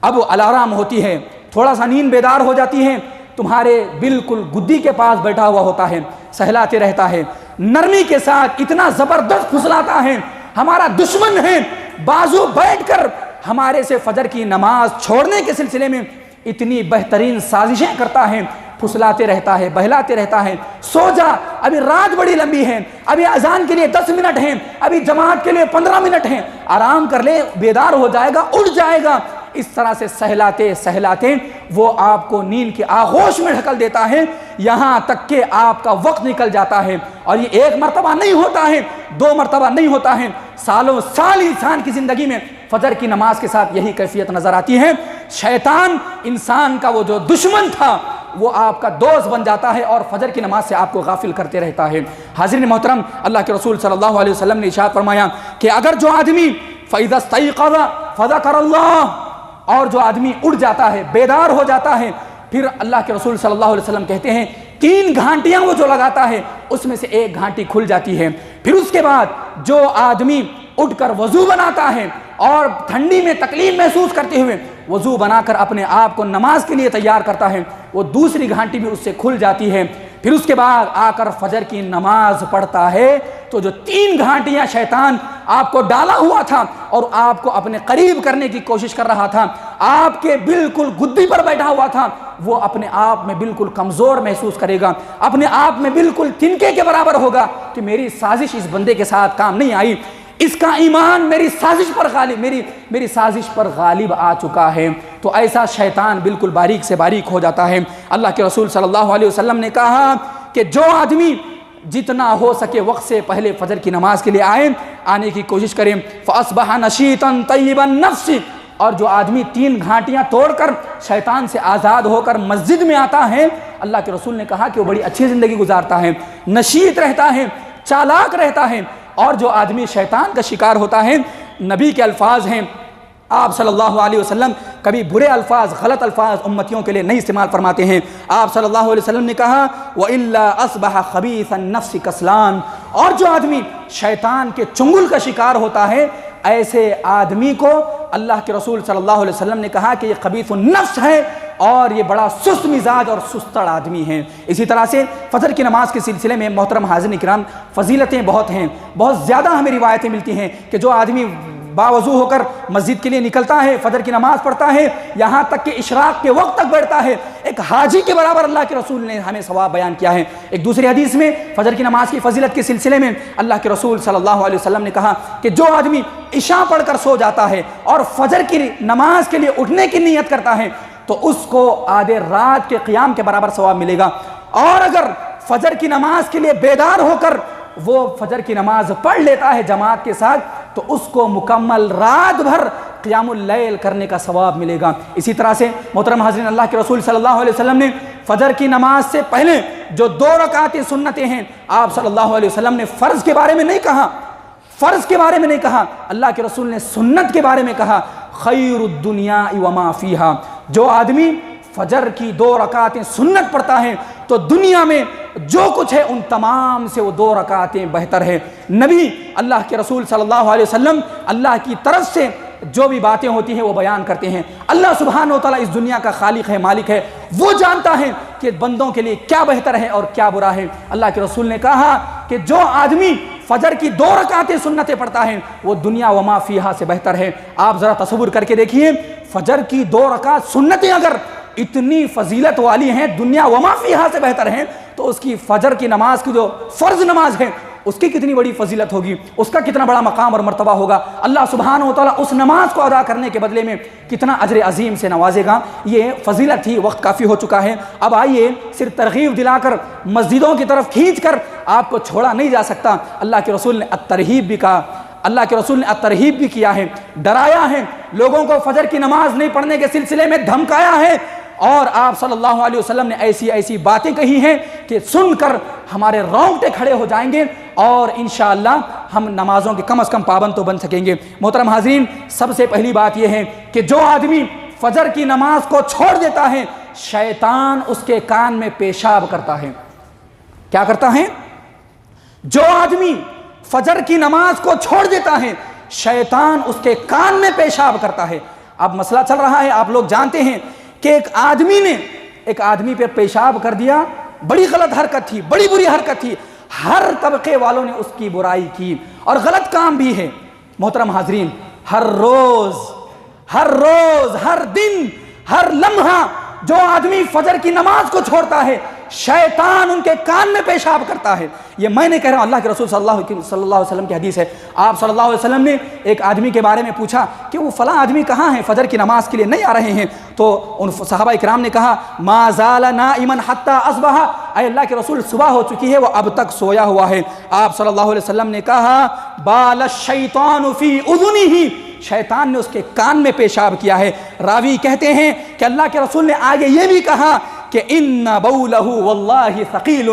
اب الارم ہوتی ہے، تھوڑا سا نیند بیدار ہو جاتی ہے، تمہارے بالکل گدی کے پاس بیٹھا ہوا ہوتا ہے، سہلاتے رہتا ہے، نرمی کے ساتھ اتنا زبردست پھسلاتا ہے، ہمارا دشمن ہے، بازو بیٹھ کر ہمارے سے فجر کی نماز چھوڑنے کے سلسلے میں اتنی بہترین سازشیں کرتا ہے، پھسلاتے رہتا ہے، بہلاتے رہتا ہے، سو جا، ابھی رات بڑی لمبی ہے، ابھی اذان کے لیے 10 منٹ ہیں، ابھی جماعت کے لیے 15 منٹ ہیں، آرام کر لے، بیدار ہو جائے گا، اٹھ جائے گا۔ اس طرح سے سہلاتے سہلاتے وہ آپ کو نیند کی آغوش میں ڈھکل دیتا ہے، یہاں تک کہ آپ کا وقت نکل جاتا ہے۔ اور یہ ایک مرتبہ نہیں ہوتا ہے، 2 مرتبہ نہیں ہوتا ہے، سالوں سال انسان کی زندگی میں فجر کی نماز کے ساتھ یہی کیفیت نظر آتی ہے۔ شیطان انسان کا وہ جو دشمن تھا وہ آپ کا دوست بن جاتا ہے اور فجر کی نماز سے آپ کو غافل کرتے رہتا ہے۔ حاضرین محترم، اللہ کے رسول صلی اللہ علیہ وسلم نے ارشاد فرمایا کہ اگر جو آدمی فَإِذَا اسْتَيْقَظَ فَذَكَرَ اللَّهَ، اور جو آدمی اٹھ جاتا ہے، بیدار ہو جاتا ہے، پھر اللہ کے رسول صلی اللہ علیہ وسلم کہتے ہیں 3 گھانٹیاں وہ جو لگاتا ہے اس میں سے 1 گھانٹی کھل جاتی ہے۔ پھر اس کے بعد جو آدمی اٹھ کر وضو بناتا ہے اور ٹھنڈی میں تکلیف محسوس کرتے ہوئے وضو بنا کر اپنے آپ کو نماز کے لیے تیار کرتا ہے، وہ دوسری گھانٹی بھی اس سے کھل جاتی ہے۔ پھر اس کے بعد آ کر فجر کی نماز پڑھتا ہے تو جو 3 گھانٹیاں شیطان آپ کو ڈالا ہوا تھا اور آپ کو اپنے قریب کرنے کی کوشش کر رہا تھا، آپ کے بالکل گدی پر بیٹھا ہوا تھا، وہ اپنے آپ میں بالکل کمزور محسوس کرے گا، اپنے آپ میں بالکل تنکے کے برابر ہوگا کہ میری سازش اس بندے کے ساتھ کام نہیں آئی، اس کا ایمان میری سازش پر غالب میری سازش پر غالب آ چکا ہے۔ تو ایسا شیطان بالکل باریک سے باریک ہو جاتا ہے۔ اللہ کے رسول صلی اللہ علیہ وسلم نے کہا کہ جو آدمی جتنا ہو سکے وقت سے پہلے فجر کی نماز کے لیے آنے کی کوشش کریں، فَأَصْبَحَ نَشِيطًا طَيِّبَ النَّفْسِ، اور جو آدمی 3 گھانٹیاں توڑ کر شیطان سے آزاد ہو کر مسجد میں آتا ہے، اللہ کے رسول نے کہا کہ وہ بڑی اچھی زندگی گزارتا ہے، نشیط رہتا ہے، چالاک رہتا ہے۔ اور جو آدمی شیطان کا شکار ہوتا ہے، نبی کے الفاظ ہیں، آپ صلی اللہ علیہ وسلم کبھی برے الفاظ، غلط الفاظ امتیوں کے لیے نہیں استعمال فرماتے ہیں۔ آپ صلی اللہ علیہ وسلم نے کہا وَإِلَّا أَصْبَحَ خَبِيثَ النَّفْسِ كَسْلَانٌ، اور جو آدمی شیطان کے چنگل کا شکار ہوتا ہے، ایسے آدمی کو اللہ کے رسول صلی اللہ علیہ وسلم نے کہا کہ یہ خبیث النفس ہے اور یہ بڑا سست مزاج اور سستڑ آدمی ہے۔ اسی طرح سے فجر کی نماز کے سلسلے میں محترم حاضرین کرام فضیلتیں بہت ہیں، بہت زیادہ ہمیں روایتیں ملتی ہیں کہ جو آدمی باوضو ہو کر مسجد کے لیے نکلتا ہے، فجر کی نماز پڑھتا ہے، یہاں تک کہ اشراق کے وقت تک بیٹھتا ہے، ایک حاجی کے برابر اللہ کے رسول نے ہمیں ثواب بیان کیا ہے۔ ایک دوسری حدیث میں فجر کی نماز کی فضیلت کے سلسلے میں اللہ کے رسول صلی اللہ علیہ وسلم نے کہا کہ جو آدمی عشاء پڑھ کر سو جاتا ہے اور فجر کی نماز کے لیے اٹھنے کی نیت کرتا ہے تو اس کو آدھے رات کے قیام کے برابر ثواب ملے گا، اور اگر فجر کی نماز کے لیے بیدار ہو کر وہ فجر کی نماز پڑھ لیتا ہے جماعت کے ساتھ تو اس کو مکمل رات بھر قیام اللیل کرنے کا ثواب ملے گا۔ اسی طرح سے محترم حاضرین، اللہ کے رسول صلی اللہ علیہ وسلم نے فجر کی نماز سے پہلے جو 2 رکعتیں سنتیں ہیں، آپ صلی اللہ علیہ وسلم نے فرض کے بارے میں نہیں کہا، فرض کے بارے میں نہیں کہا، اللہ کے رسول نے سنت کے بارے میں کہا، خیر الدنیا وما فیہا، جو آدمی فجر کی 2 رکعتیں سنت پڑھتا ہے تو دنیا میں جو کچھ ہے ان تمام سے وہ 2 رکعتیں بہتر ہے۔ نبی اللہ کے رسول صلی اللہ علیہ وسلم اللہ کی طرف سے جو بھی باتیں ہوتی ہیں وہ بیان کرتے ہیں۔ اللہ سبحانہ و تعالیٰ اس دنیا کا خالق ہے، مالک ہے، وہ جانتا ہے کہ بندوں کے لیے کیا بہتر ہے اور کیا برا ہے۔ اللہ کے رسول نے کہا کہ جو آدمی فجر کی 2 رکعتیں سنتیں پڑھتا ہے وہ دنیا وما فیہا سے بہتر ہے۔ آپ ذرا تصور کر کے دیکھیے، فجر کی 2 رکعت سنتیں اگر اتنی فضیلت والی ہیں، دنیا وما فیہا سے بہتر ہیں، تو اس کی فجر کی نماز کی جو فرض نماز ہے اس کی کتنی بڑی فضیلت ہوگی، اس کا کتنا بڑا مقام اور مرتبہ ہوگا، اللہ سبحانہ و تعالیٰ اس نماز کو ادا کرنے کے بدلے میں کتنا اجر عظیم سے نوازے گا۔ یہ فضیلت تھی، وقت کافی ہو چکا ہے۔ اب آئیے صرف ترغیب دلا کر مسجدوں کی طرف کھینچ کر آپ کو چھوڑا نہیں جا سکتا، اللہ کے رسول نے الترہیب بھی کہا، اللہ کے رسول نے الترہیب بھی کیا ہے، ڈرایا ہے، لوگوں کو فجر کی نماز نہیں پڑھنے کے سلسلے میں دھمکایا ہے، اور آپ صلی اللہ علیہ وسلم نے ایسی ایسی باتیں کہی ہیں کہ سن کر ہمارے رونگٹے کھڑے ہو جائیں گے، اور انشاءاللہ ہم نمازوں کے کم از کم پابند تو بن سکیں گے۔ محترم حاضرین، سب سے پہلی بات یہ ہے کہ جو آدمی فجر کی نماز کو چھوڑ دیتا ہے، شیطان اس کے کان میں پیشاب کرتا ہے۔ کیا کرتا ہے؟ جو آدمی فجر کی نماز کو چھوڑ دیتا ہے، شیطان اس کے کان میں پیشاب کرتا ہے۔ اب مسئلہ چل رہا ہے، آپ لوگ جانتے ہیں کہ ایک آدمی پہ پیشاب کر دیا، بڑی غلط حرکت تھی، بڑی بری حرکت تھی، ہر طبقے والوں نے اس کی برائی کی، اور غلط کام بھی ہے۔ محترم حاضرین، ہر روز ہر دن ہر لمحہ جو آدمی فجر کی نماز کو چھوڑتا ہے، شیطان ان کے کان میں پیشاب کرتا ہے۔ یہ میں نے کہہ رہا ہوں، اللہ کے رسول صلی اللہ علیہ وسلم کی حدیث ہے۔ آپ صلی اللہ علیہ وسلم نے ایک آدمی کے بارے میں پوچھا کہ وہ فلاں آدمی کہاں ہیں، فجر کی نماز کے لیے نہیں آ رہے ہیں، تو ان صحابہ کرام نے کہا ما زال نائما حتی اصبح، اے اللہ کے رسول صبح ہو چکی ہے، وہ اب تک سویا ہوا ہے۔ آپ صلی اللہ علیہ وسلم نے کہا بال الشیطان فی اذنہ، شیطان نے اس کے کان میں پیشاب کیا ہے۔ راوی کہتے ہیں کہ اللہ کے رسول نے آگے یہ بھی کہا کہ ان بولہ واللہ ثقیل،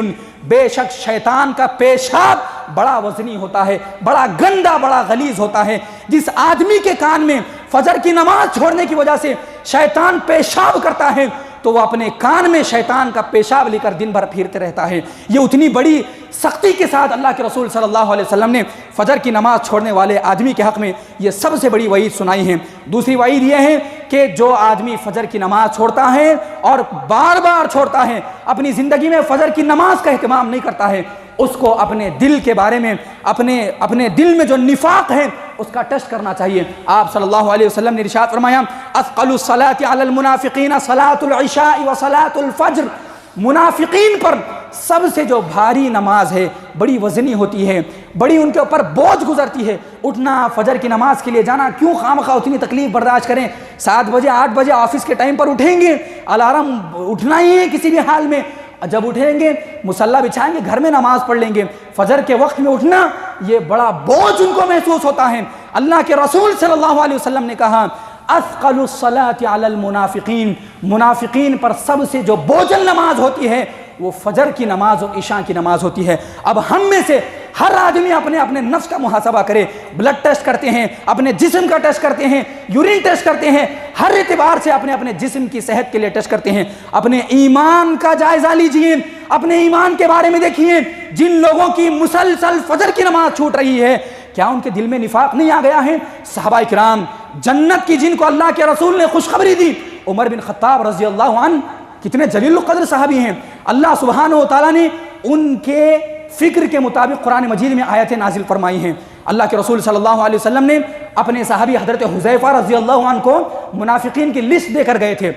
بے شک شیطان کا پیشاب بڑا وزنی ہوتا ہے، بڑا گندا، بڑا غلیظ ہوتا ہے۔ جس آدمی کے کان میں فجر کی نماز چھوڑنے کی وجہ سے شیطان پیشاب کرتا ہے، تو وہ اپنے کان میں شیطان کا پیشاب لے کر دن بھر پھرتے رہتا ہے۔ یہ اتنی بڑی سختی کے ساتھ اللہ کے رسول صلی اللہ علیہ وسلم نے فجر کی نماز چھوڑنے والے آدمی کے حق میں یہ سب سے بڑی وعید سنائی ہے۔ دوسری وعید یہ ہے کہ جو آدمی فجر کی نماز چھوڑتا ہے اور بار بار چھوڑتا ہے، اپنی زندگی میں فجر کی نماز کا اہتمام نہیں کرتا ہے، اس کو اپنے دل کے بارے میں، اپنے دل میں جو نفاق ہے اس کا ٹیسٹ کرنا چاہیے۔ آپ صلی اللہ علیہ وسلم نے ارشاد فرمایا اثقل الصلاۃ علی المنافقین صلاۃ العشاء وصلاۃ الفجر، منافقین پر سب سے جو بھاری نماز ہے، بڑی وزنی ہوتی ہے، بڑی ان کے اوپر بوجھ گزرتی ہے۔ اٹھنا، فجر کی نماز کے لیے جانا، کیوں خواہ اتنی تکلیف برداشت کریں؟ 7 بجے 8 بجے آفس کے ٹائم پر اٹھیں گے، الارم اٹھنا ہی ہے کسی بھی حال میں، جب اٹھیں گے مصلی بچھائیں گے، گھر میں نماز پڑھ لیں گے، فجر کے وقت میں اٹھنا یہ بڑا بوجھ ان کو محسوس ہوتا ہے۔ اللہ کے رسول صلی اللہ علیہ وسلم نے کہا اثقل الصلاۃ علی المنافقین، منافقین پر سب سے جو بوجھل نماز ہوتی ہے وہ فجر کی نماز اور عشاء کی نماز ہوتی ہے۔ اب ہم میں سے ہر آدمی اپنے نفس کا محاسبہ کرے، بلڈ ٹیسٹ کرتے ہیں، اپنے جسم کا ٹیسٹ کرتے ہیں، یورین ٹیسٹ کرتے ہیں، ہر اعتبار سے اپنے جسم کی صحت کے لیے ٹیسٹ کرتے ہیں، اپنے ایمان کا جائزہ لیجئے، اپنے ایمان کے بارے میں دیکھیے۔ جن لوگوں کی مسلسل فجر کی نماز چھوٹ رہی ہے، کیا ان کے دل میں نفاق نہیں آ گیا ہے؟ صحابہ کرام جنت کی جن کو اللہ کے رسول نے خوشخبری دی، عمر بن خطاب رضی اللہ عنہ کتنے جلیل القدر صحابی ہیں، اللہ سبحانہ و تعالیٰ نے ان کے فکر کے مطابق قرآن مجید میں آیتیں نازل فرمائی ہیں۔ اللہ کے رسول صلی اللہ علیہ وسلم نے اپنے صحابی حضرت حذیفہ رضی اللہ عنہ کو منافقین کی لسٹ دے کر گئے تھے۔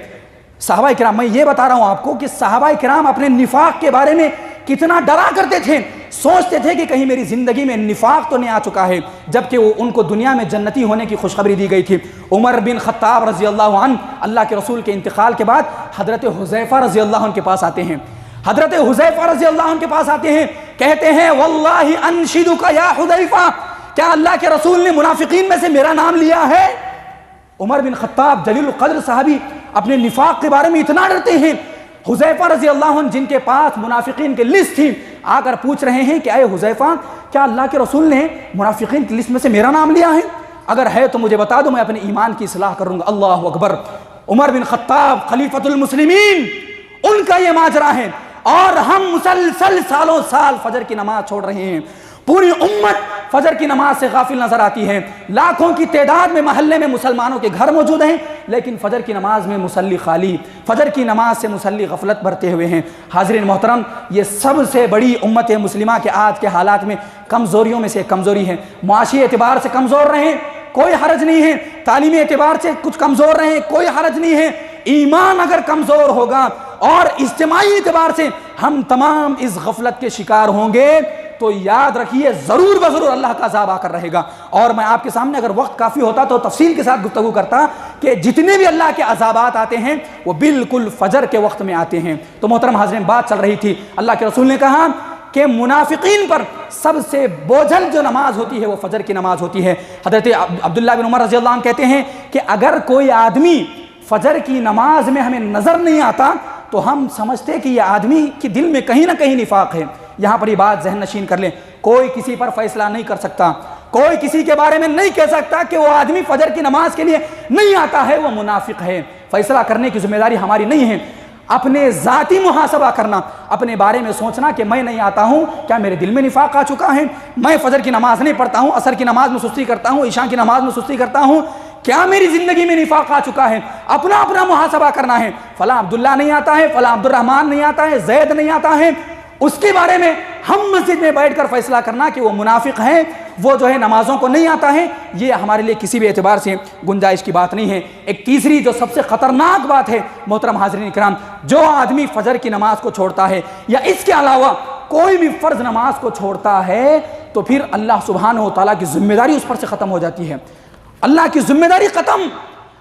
صحابہ کرام، میں یہ بتا رہا ہوں آپ کو کہ صحابہ کرام اپنے نفاق کے بارے میں کتنا ڈرا کرتے تھے، سوچتے تھے کہ کہیں میری زندگی میں نفاق تو نہیں آ چکا ہے، جبکہ ان کو دنیا میں جنتی ہونے کی خوشخبری دی گئی تھی۔ عمر بن خطاب رضی اللہ عنہ اللہ کے رسول کے انتقال کے بعد حضرت حذیفہ رضی اللہ عنہ کے پاس آتے ہیں، حضرت حذیفہ رضی اللہ عنہ کے پاس آتے ہیں، کہتے ہیں واللہ انشدک یا حذیفہ، کیا اللہ کے رسول نے منافقین میں سے میرا نام لیا ہے؟ عمر بن خطاب جلیل القدر صحابی اپنے نفاق کے بارے میں اتنا ڈرتے ہیں۔ حذیفہ رضی اللہ عنہ جن کے پاس منافقین کی لسٹ تھی، آ کر پوچھ رہے ہیں کہ اے حذیفہ، کیا اللہ کے رسول نے منافقین کی لسٹ میں سے میرا نام لیا ہے؟ اگر ہے تو مجھے بتا دو، میں اپنے ایمان کی اصلاح کروں گا۔ اللہ اکبر! عمر بن خطاب خلیفۃ المسلمین، ان کا یہ ماجرا ہے، اور ہم مسلسل سالوں سال فجر کی نماز چھوڑ رہے ہیں۔ پوری امت فجر کی نماز سے غافل نظر آتی ہے، لاکھوں کی تعداد میں محلے میں مسلمانوں کے گھر موجود ہیں، لیکن فجر کی نماز میں مصلی خالی، فجر کی نماز سے مصلی غفلت برتے ہوئے ہیں۔ حاضرین محترم، یہ سب سے بڑی امت مسلمہ کے آج کے حالات میں کمزوریوں میں سے کمزوری ہے۔ معاشی اعتبار سے کمزور رہیں، کوئی حرج نہیں ہے، تعلیمی اعتبار سے کچھ کمزور رہیں، کوئی حرج نہیں ہے۔ ایمان اگر کمزور ہوگا اور اجتماعی اعتبار سے ہم تمام اس غفلت کے شکار ہوں گے تو یاد رکھیے ضرور بضرور اللہ کا عذاب آ کر رہے گا۔ اور میں آپ کے سامنے اگر وقت کافی ہوتا تو تفصیل کے ساتھ گفتگو کرتا کہ جتنے بھی اللہ کے عذابات آتے ہیں وہ بالکل فجر کے وقت میں آتے ہیں۔ تو محترم حاضرین، بات چل رہی تھی، اللہ کے رسول نے کہا کہ منافقین پر سب سے بوجھل جو نماز ہوتی ہے وہ فجر کی نماز ہوتی ہے۔ حضرت عبداللہ بن عمر رضی اللہ عنہ کہتے ہیں کہ اگر کوئی آدمی فجر کی نماز میں ہمیں نظر نہیں آتا تو ہم سمجھتے کہ یہ آدمی کے دل میں کہیں نہ کہیں نفاق ہے۔ یہاں پر یہ بات ذہن نشین کر لیں، کوئی کسی پر فیصلہ نہیں کر سکتا، کوئی کسی کے بارے میں نہیں کہہ سکتا کہ وہ آدمی فجر کی نماز کے لیے نہیں آتا ہے وہ منافق ہے۔ فیصلہ کرنے کی ذمہ داری ہماری نہیں ہے، اپنے ذاتی محاسبہ کرنا، اپنے بارے میں سوچنا کہ میں نہیں آتا ہوں، کیا میرے دل میں نفاق آ چکا ہے؟ میں فجر کی نماز نہیں پڑھتا ہوں، عصر کی نماز میں سستی کرتا ہوں، عشاء کی نماز میں سستی کرتا ہوں، کیا میری زندگی میں نفاق آ چکا ہے؟ اپنا اپنا محاسبہ کرنا ہے۔ فلاں عبداللہ نہیں آتا ہے، فلاں عبد الرحمن نہیں آتا ہے، زید نہیں آتا ہے، اس کے بارے میں ہم مسجد میں بیٹھ کر فیصلہ کرنا کہ وہ منافق ہے، وہ جو ہے نمازوں کو نہیں آتا ہے، یہ ہمارے لیے کسی بھی اعتبار سے گنجائش کی بات نہیں ہے۔ ایک تیسری جو سب سے خطرناک بات ہے محترم حاضرین کرام، جو آدمی فجر کی نماز کو چھوڑتا ہے یا اس کے علاوہ کوئی بھی فرض نماز کو چھوڑتا ہے تو پھر اللہ سبحانہ و تعالیٰ کی ذمہ داری اس پر سے ختم ہو جاتی ہے۔ اللہ کی ذمہ داری ختم۔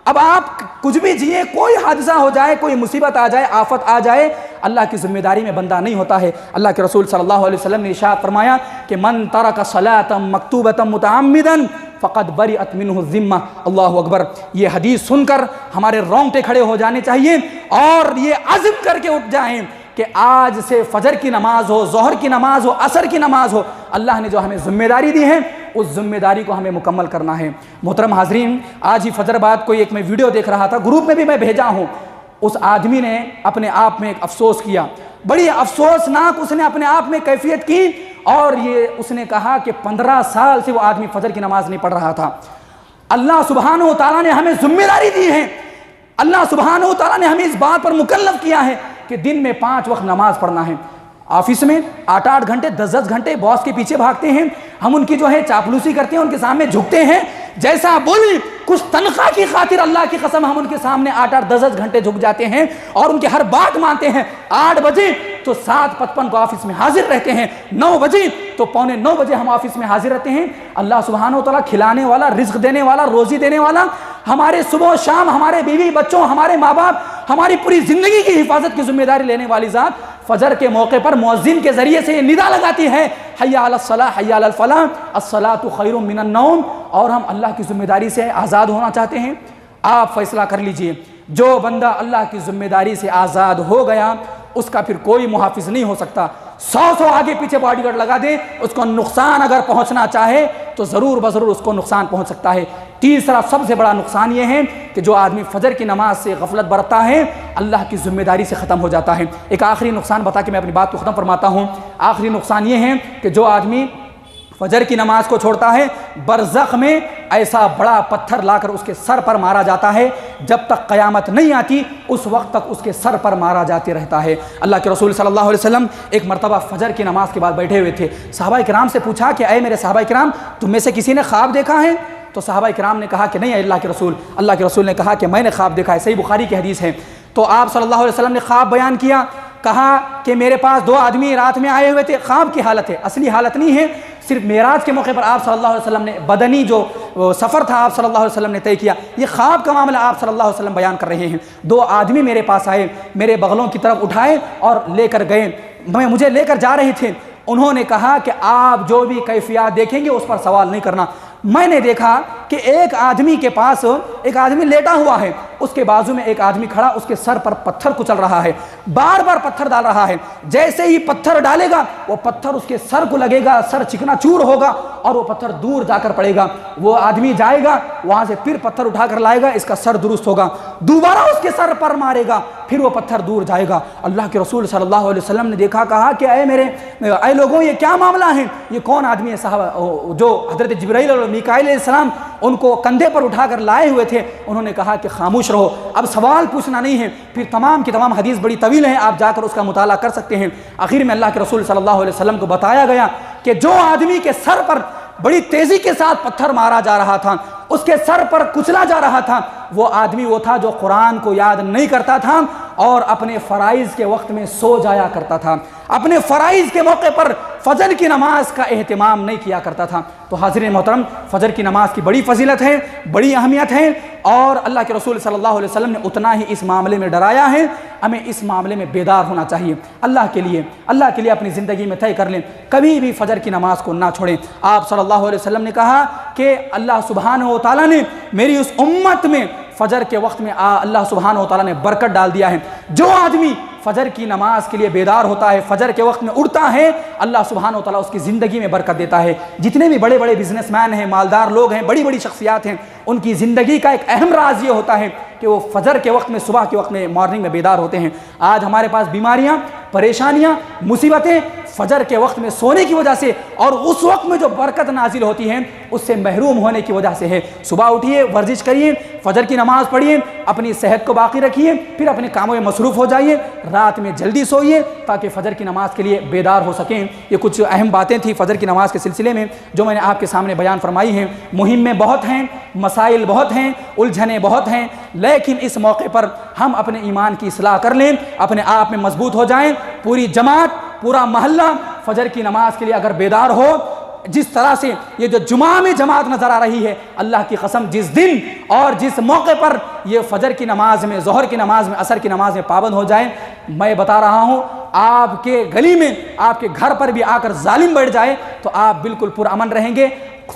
اب آپ کچھ بھی جیے، کوئی حادثہ ہو جائے، کوئی مصیبت آ جائے، آفت آ جائے، اللہ کی ذمہ داری میں بندہ نہیں ہوتا ہے۔ اللہ کے رسول صلی اللہ علیہ وسلم نے ارشاد فرمایا کہ من ترک صلاۃ مکتوبۃ متعمدا فقد برئت منہ الذمہ۔ اللہ اکبر۔ یہ حدیث سن کر ہمارے رونگٹے کھڑے ہو جانے چاہیے اور یہ عزم کر کے اٹھ جائیں کہ آج سے فجر کی نماز ہو، ظہر کی نماز ہو، عصر کی نماز ہو، اللہ نے جو ہمیں ذمہ داری دی ہے اس ذمہ داری کو ہمیں مکمل کرنا ہے۔ محترم حاضرین، آج ہی فجر بعد کوئی ایک میں ویڈیو دیکھ رہا تھا، گروپ میں بھی میں بھیجا ہوں، اس آدمی نے اپنے آپ میں ایک افسوس کیا، بڑی افسوسناک اس نے اپنے آپ میں کیفیت کی، اور یہ اس نے کہا کہ 15 سال سے وہ آدمی فجر کی نماز نہیں پڑھ رہا تھا۔ اللہ سبحانہ و تعالیٰ نے ہمیں ذمہ داری دی ہے، اللہ سبحانہ و تعالیٰ نے ہمیں اس بات پر مکلف کیا ہے کہ دن میں 5 وقت نماز پڑھنا ہے۔ آفس میں 8 گھنٹے 10 گھنٹے باس کے پیچھے بھاگتے ہیں، ہم ان کی جو ہے چاپلوسی کرتے ہیں، ان کے سامنے جھکتے ہیں، جیسا بولی کچھ تنخواہ کی خاطر اللہ کی قسم ہم ان کے سامنے 8 10 گھنٹے جھک جاتے ہیں اور ان کی ہر بات مانتے ہیں۔ 8 بجے تو 7:55 کو آفس میں حاضر رہتے ہیں، 9 بجے تو 8:45 بجے ہم آفس میں حاضر رہتے ہیں۔ اللہ سبحانہ و تعالیٰ کھلانے والا، رزق دینے والا، روزی دینے والا، ہمارے صبح و شام، ہمارے بیوی بچوں، ہمارے ماں باپ، ہماری پوری زندگی کی حفاظت کی ذمہ داری لینے والی ذات فجر کے موقع پر مؤذن کے ذریعے سے یہ ندا لگاتی ہے، حی علی الصلاۃ حی علی الفلاح، الصلاۃ خیر من النوم، اور ہم اللہ کی ذمہ داری سے آزاد ہونا چاہتے ہیں۔ آپ فیصلہ کر لیجئے، جو بندہ اللہ کی ذمہ داری سے آزاد ہو گیا اس کا پھر کوئی محافظ نہیں ہو سکتا۔ 100 آگے پیچھے باڈی گارڈ لگا دے، اس کو نقصان اگر پہنچنا چاہے تو ضرور بضرور اس کو نقصان پہنچ سکتا ہے۔ تیسرا سب سے بڑا نقصان یہ ہے کہ جو آدمی فجر کی نماز سے غفلت برتتا ہے اللہ کی ذمہ داری سے ختم ہو جاتا ہے۔ ایک آخری نقصان بتا کے میں اپنی بات کو ختم فرماتا ہوں۔ آخری نقصان یہ ہے کہ جو آدمی فجر کی نماز کو چھوڑتا ہے برزخ میں ایسا بڑا پتھر لا کر اس کے سر پر مارا جاتا ہے، جب تک قیامت نہیں آتی اس وقت تک اس کے سر پر مارا جاتے رہتا ہے۔ اللہ کے رسول صلی اللہ علیہ وسلم ایک مرتبہ فجر کی نماز کے بعد بیٹھے ہوئے تھے، صحابہ کرام سے پوچھا کہ اے میرے صحابہ کرام، تم میں سے کسی نے خواب دیکھا ہے؟ تو صحابہ کرام نے کہا کہ نہیں اللہ کے رسول۔ اللہ کے رسول نے کہا کہ میں نے خواب دیکھا ہے، صحیح بخاری کی حدیث ہے۔ تو آپ صلی اللہ علیہ وسلم نے خواب بیان کیا، کہا کہ میرے پاس 2 آدمی رات میں آئے ہوئے تھے، خواب کی حالت ہے، اصلی حالت نہیں ہے، صرف معراج کے موقع پر آپ صلی اللہ علیہ وسلم نے بدنی جو سفر تھا آپ صلی اللہ علیہ وسلم نے طے کیا، یہ خواب کا معاملہ آپ صلی اللہ علیہ وسلم بیان کر رہے ہیں۔ 2 آدمی میرے پاس آئے، میرے بغلوں کی طرف اٹھائے اور لے کر گئے، مجھے لے کر جا رہے تھے، انہوں نے کہا کہ آپ جو بھی کیفیات دیکھیں گے اس پر سوال نہیں کرنا۔ میں نے دیکھا کہ ایک آدمی کے پاس ایک آدمی لیٹا ہوا ہے، اس کے بازو میں ایک آدمی کھڑا، اس کے سر پر پتھر کچل رہا ہے، بار بار پتھر ڈال رہا ہے، جیسے ہی پتھر ڈالے گا وہ پتھر اس کے سر کو لگے گا، سر چکنا چور ہوگا اور وہ پتھر دور جا کر پڑے گا۔ وہ آدمی جائے گا وہاں سے پھر پتھر اٹھا کر لائے گا، اس کا سر درست ہوگا، دوبارہ اس کے سر پر مارے گا، پھر وہ پتھر دور جائے گا۔ اللہ کے رسول صلی اللہ علیہ وسلم نے دیکھا، کہا کہ اے لوگوں یہ کیا معاملہ ہے، یہ کون آدمی ہے؟ صحابہ جو حضرت جبرائیل اور میکائیل علیہ السلام ان کو کندھے پر اٹھا کر لائے ہوئے تھے، انہوں نے کہا کہ خاموش رہو، اب سوال پوچھنا نہیں ہے۔ پھر تمام کی تمام حدیث بڑی طویل ہے، آپ جا کر اس کا مطالعہ کر سکتے ہیں۔ آخر میں اللہ کے رسول صلی اللہ علیہ وسلم کو بتایا گیا کہ جو آدمی کے سر پر بڑی تیزی کے ساتھ پتھر مارا جا رہا تھا، اس کے سر پر کچلا جا رہا تھا، وہ آدمی وہ تھا جو قرآن کو یاد نہیں کرتا تھا اور اپنے فرائض کے وقت میں سو جایا کرتا تھا، اپنے فرائض کے موقع پر فجر کی نماز کا اہتمام نہیں کیا کرتا تھا۔ تو حاضرین محترم، فجر کی نماز کی بڑی فضیلت ہے، بڑی اہمیت ہے، اور اللہ کے رسول صلی اللہ علیہ وسلم نے اتنا ہی اس معاملے میں ڈرایا ہے۔ ہمیں اس معاملے میں بیدار ہونا چاہیے، اللہ کے لیے اپنی زندگی میں طے کر لیں، کبھی بھی فجر کی نماز کو نہ چھوڑیں۔ آپ صلی اللہ علیہ وسلم نے کہا کہ اللہ سبحانہ و تعالیٰ نے میری اس امت میں فجر کے وقت میں اللہ سبحانہ و تعالیٰ نے برکت ڈال دیا ہے۔ جو آدمی فجر کی نماز کے لیے بیدار ہوتا ہے، فجر کے وقت میں اٹھتا ہے، اللہ سبحانہ و تعالیٰ اس کی زندگی میں برکت دیتا ہے۔ جتنے بھی بڑے بڑے بزنس مین ہیں، مالدار لوگ ہیں، بڑی بڑی شخصیات ہیں، ان کی زندگی کا ایک اہم راز یہ ہوتا ہے کہ وہ فجر کے وقت میں، صبح کے وقت میں، مارننگ میں بیدار ہوتے ہیں۔ آج ہمارے پاس بیماریاں، پریشانیاں، مصیبتیں فجر کے وقت میں سونے کی وجہ سے اور اس وقت میں جو برکت نازل ہوتی ہیں اس سے محروم ہونے کی وجہ سے ہے۔ صبح اٹھیے، ورزش کریے، فجر کی نماز پڑھیے، اپنی صحت کو باقی رکھیے، پھر اپنے کاموں میں مصروف ہو جائیے، رات میں جلدی سوئیے تاکہ فجر کی نماز کے لیے بیدار ہو سکیں۔ یہ کچھ اہم باتیں تھیں فجر کی نماز کے سلسلے میں جو میں نے آپ کے سامنے بیان فرمائی ہیں۔ مہمیں بہت ہیں، مسائل بہت ہیں، الجھنیں بہت ہیں، لیکن اس موقع پر ہم اپنے ایمان کی اصلاح کر لیں، اپنے آپ میں مضبوط ہو جائیں۔ پوری جماعت، پورا محلہ فجر کی نماز کے لیے اگر بیدار ہو، جس طرح سے یہ جو جمعہ میں جماعت نظر آ رہی ہے، اللہ کی قسم جس دن اور جس موقع پر یہ فجر کی نماز میں، ظہر کی نماز میں، عصر کی نماز میں پابند ہو جائیں، میں بتا رہا ہوں آپ کے گلی میں، آپ کے گھر پر بھی آ کر ظالم بیٹھ جائے تو آپ بالکل پرامن رہیں گے،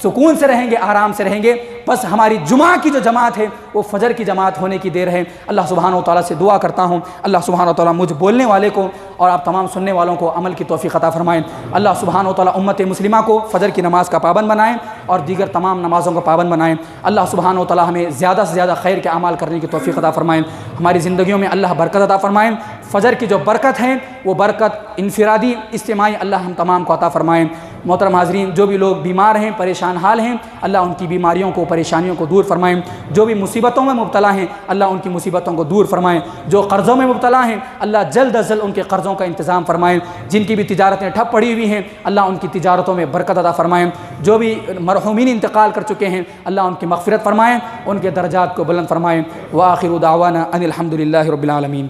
سکون سے رہیں گے، آرام سے رہیں گے۔ بس ہماری جمعہ کی جو جماعت ہے وہ فجر کی جماعت ہونے کی دیر ہے۔ اللہ سبحانہ و تعالیٰ سے دعا کرتا ہوں اللہ سبحانہ و تعالیٰ مجھ بولنے والے کو اور آپ تمام سننے والوں کو عمل کی توفیق عطا فرمائیں۔ اللہ سبحانہ و تعالیٰ امت مسلمہ کو فجر کی نماز کا پابند بنائیں اور دیگر تمام نمازوں کا پابند بنائیں۔ اللہ سبحانہ و تعالیٰ ہمیں زیادہ سے زیادہ خیر کے اعمال کرنے کی توفیق عطا فرمائیں۔ ہماری زندگیوں میں اللہ برکت عطا فرمائیں۔ فجر کی جو برکت ہے وہ برکت انفرادی، اجتماعی اللہ ہم تمام کو عطا فرمائیں۔ محترم حاضرین، جو بھی لوگ بیمار ہیں، پریشان حال ہیں، اللہ ان کی بیماریوں کو، پریشانیوں کو دور فرمائیں۔ جو بھی مصیبتوں میں مبتلا ہیں اللہ ان کی مصیبتوں کو دور فرمائیں۔ جو قرضوں میں مبتلا ہیں اللہ جلد از جلد ان کے قرضوں کا انتظام فرمائیں۔ جن کی بھی تجارتیں ٹھپ پڑی ہوئی ہیں اللہ ان کی تجارتوں میں برکت عطا فرمائیں۔ جو بھی مرحومین انتقال کر چکے ہیں اللہ ان کی مغفرت فرمائیں، ان کے درجات کو بلند فرمائیں۔ وآخر دعوانا ان الحمد للہ رب العالمین۔